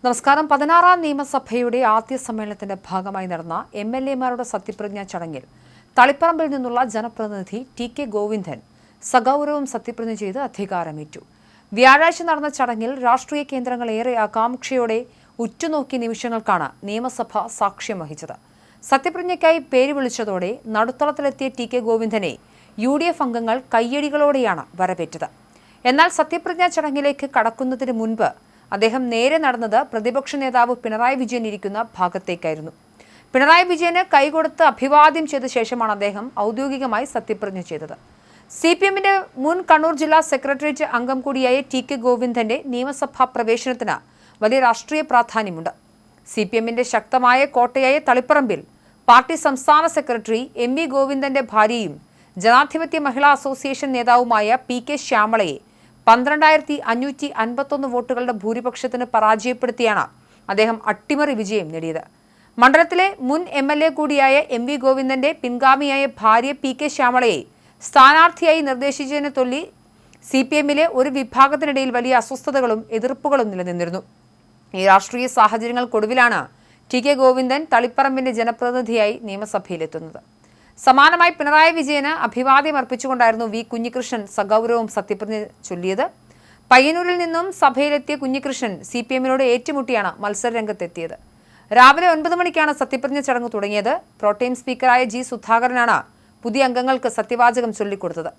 നമസ്കാരം. 16ാം നിയമസഭയുടെ ആദ്യ സമ്മേളനത്തിന്റെ ഭാഗമായി നടന്ന എംഎൽഎമാരുടെ സത്യപ്രതിജ്ഞാ ചടങ്ങിൽ തളിപ്പറമ്പിൽ നിന്നുള്ള ജനപ്രതിനിധി ടി.കെ. ഗോവിന്ദൻ സഗൗരവം സത്യപ്രതിജ്ഞ ചെയ്ത് അധികാരമേറ്റു. വ്യാഴാഴ്ച നടന്ന ചടങ്ങിൽ രാഷ്ട്രീയ കേന്ദ്രങ്ങൾ ഏറെ ആകാംക്ഷയോടെ ഉറ്റുനോക്കിയ നിമിഷങ്ങൾക്കാണ് നിയമസഭ സാക്ഷ്യം വഹിച്ചത്. സത്യപ്രതിജ്ഞയ്ക്കായി പേര് വിളിച്ചതോടെ നടുത്തളത്തിലെത്തിയ ടി.കെ. ഗോവിന്ദനെ UDF അംഗങ്ങൾ കയ്യടികളോടെയാണ് വരവേറ്റത്. എന്നാൽ സത്യപ്രതിജ്ഞാ ചടങ്ങിലേക്ക് കടക്കുന്നതിന് മുൻപ് അദ്ദേഹം നേരെ നടന്നത് പ്രതിപക്ഷ നേതാവ് പിണറായി വിജയൻ ഇരിക്കുന്ന ഭാഗത്തേക്കായിരുന്നു. പിണറായി വിജയന് കൈകൊടുത്ത് അഭിവാദ്യം ചെയ്ത ശേഷമാണ് അദ്ദേഹം ഔദ്യോഗികമായി സത്യപ്രതിജ്ഞ ചെയ്തത്. CPMന്റെ മുൻ കണ്ണൂർ ജില്ലാ സെക്രട്ടേറിയറ്റ് അംഗം കൂടിയായ ടി.കെ. ഗോവിന്ദന്റെ നിയമസഭാ പ്രവേശനത്തിന് വലിയ രാഷ്ട്രീയ പ്രാധാന്യമുണ്ട്. CPMന്റെ ശക്തമായ കോട്ടയായ തളിപ്പറമ്പിൽ പാർട്ടി സംസ്ഥാന സെക്രട്ടറി MV ഗോവിന്ദന്റെ ഭാര്യയും ജനാധിപത്യ മഹിളാ അസോസിയേഷൻ നേതാവുമായ PK ശ്യാമളയെ 12,551 വോട്ടുകളുടെ ഭൂരിപക്ഷത്തിന് പരാജയപ്പെടുത്തിയാണ് അദ്ദേഹം അട്ടിമറി വിജയം നേടിയത്. മണ്ഡലത്തിലെ മുൻ MLA കൂടിയായ MV ഗോവിന്ദന്റെ പിൻഗാമിയായ ഭാര്യ PK ശ്യാമളയെ സ്ഥാനാർത്ഥിയായി നിർദ്ദേശിച്ചതിനെ ചൊല്ലി CPMലെ ഒരു വിഭാഗത്തിനിടയിൽ വലിയ അസ്വസ്ഥതകളും എതിർപ്പുകളും നിലനിന്നിരുന്നു. ഈ രാഷ്ട്രീയ സാഹചര്യങ്ങൾക്കൊടുവിലാണ് ടി.കെ. ഗോവിന്ദൻ തളിപ്പറമ്പിന്റെ ജനപ്രതിനിധിയായി നിയമസഭയിലെത്തുന്നത്. സമാനമായി പിണറായി വിജയന് അഭിവാദ്യം അർപ്പിച്ചുകൊണ്ടായിരുന്നു വി. കുഞ്ഞികൃഷ്ണൻ സഗൗരവം സത്യപ്രതിജ്ഞ ചൊല്ലിയത്. പയ്യന്നൂരിൽ നിന്നും സഭയിലെത്തിയ കുഞ്ഞികൃഷ്ണൻ CPMനോട് ഏറ്റുമുട്ടിയാണ് മത്സരരംഗത്തെത്തിയത്. രാവിലെ 9 മണിക്കാണ് സത്യപ്രതിജ്ഞ ചടങ്ങ് തുടങ്ങിയത്. Pro tem സ്പീക്കറായ G. സുധാകരനാണ് പുതിയ അംഗങ്ങൾക്ക് സത്യവാചകം ചൊല്ലിക്കൊടുത്തത്.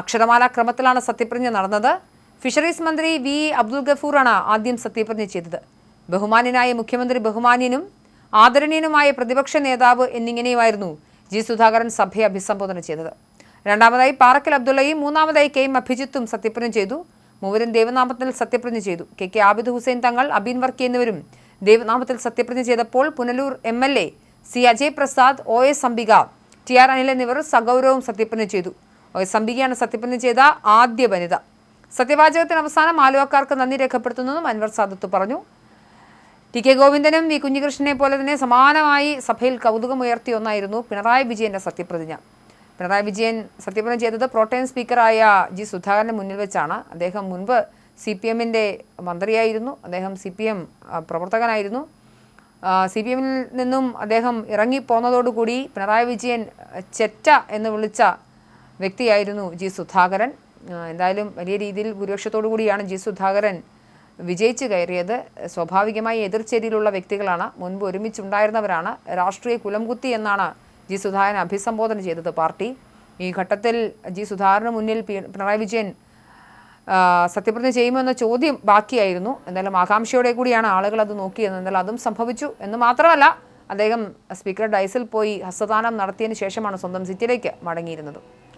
അക്ഷരമാല ക്രമത്തിലാണ് സത്യപ്രതിജ്ഞ നടന്നത്. ഫിഷറീസ് മന്ത്രി V. അബ്ദുൽ ഗഫൂറാണ് ആദ്യം സത്യപ്രതിജ്ഞ ചെയ്തത്. ബഹുമാന്യനായ മുഖ്യമന്ത്രി, ബഹുമാന്യനും ആദരണീയനുമായ പ്രതിപക്ഷ നേതാവ് എന്നിങ്ങനെയുമായിരുന്നു G. സുധാകരൻ സഭയെ അഭിസംബോധന ചെയ്തത്. രണ്ടാമതായി പാറക്കൽ അബ്ദുള്ളയും മൂന്നാമതായി K. എം. അഭിജിത്തും സത്യപ്രതിജ്ഞ ചെയ്തു. മൂവരും ദൈവനാമത്തിൽ സത്യപ്രതിജ്ഞ ചെയ്തു. K. ആബിദ് ഹുസൈൻ തങ്ങൾ, അബീൻ വർക്കി എന്നിവരും ദൈവനാമത്തിൽ സത്യപ്രതിജ്ഞ ചെയ്തപ്പോൾ Punalur MLA C. Ajay Prasad, OS Ambika, TR Anil എന്നിവർ സഗൗരവം സത്യപ്രതിജ്ഞ ചെയ്തു. OS അംബികയാണ് സത്യപ്രതിജ്ഞ ചെയ്ത ആദ്യ വനിത. സത്യവാചകത്തിന് അവസാനം ആലുവക്കാർക്ക് നന്ദി രേഖപ്പെടുത്തുന്നതും അൻവർ സാദത്ത് പറഞ്ഞു. ടി.കെ. ഗോവിന്ദനും വി. കുഞ്ഞികൃഷ്ണനെ പോലെ തന്നെ സമാനമായി സഭയിൽ കൗതുകമുയർത്തിയ ഒന്നായിരുന്നു പിണറായി വിജയന്റെ സത്യപ്രതിജ്ഞ. പിണറായി വിജയൻ സത്യപ്രതിജ്ഞ ചെയ്തത് പ്രോടേം സ്പീക്കറായ G. സുധാകരന്റെ മുന്നിൽ വെച്ചാണ്. അദ്ദേഹം മുൻപ് CPMന്റെ മന്ത്രിയായിരുന്നു. അദ്ദേഹം CPM പ്രവർത്തകനായിരുന്നു. CPMൽ നിന്നും അദ്ദേഹം ഇറങ്ങിപ്പോന്നതോടുകൂടി പിണറായി വിജയൻ ചെറ്റ എന്ന് വിളിച്ച വ്യക്തിയായിരുന്നു G. സുധാകരൻ. എന്തായാലും വലിയ രീതിയിൽ ഭൂരിപക്ഷത്തോടു കൂടിയാണ് G. സുധാകരൻ വിജയിച്ചു കയറിയത്. സ്വാഭാവികമായി എതിർചേരിയിലുള്ള വ്യക്തികളാണ്, മുൻപ് ഒരുമിച്ചുണ്ടായിരുന്നവരാണ്. രാഷ്ട്രീയ കുലംകുത്തി എന്നാണ് G. സുധാകരൻ അഭിസംബോധന ചെയ്തത് പാർട്ടി. ഈ ഘട്ടത്തിൽ G. സുധാകരന് മുന്നിൽ പിണറായി വിജയൻ സത്യപ്രതിജ്ഞ ചെയ്യുമെന്ന ചോദ്യം ബാക്കിയായിരുന്നു. എന്തായാലും ആകാംക്ഷയോടെ കൂടിയാണ് ആളുകൾ അത് നോക്കിയത്. എന്തായാലും അതും സംഭവിച്ചു എന്ന് മാത്രമല്ല, അദ്ദേഹം സ്പീക്കർ ഡൈസിൽ പോയി ഹസ്തദാനം നടത്തിയതിന് ശേഷമാണ് സ്വന്തം സീറ്റിലേക്ക് മടങ്ങിയിരുന്നത്.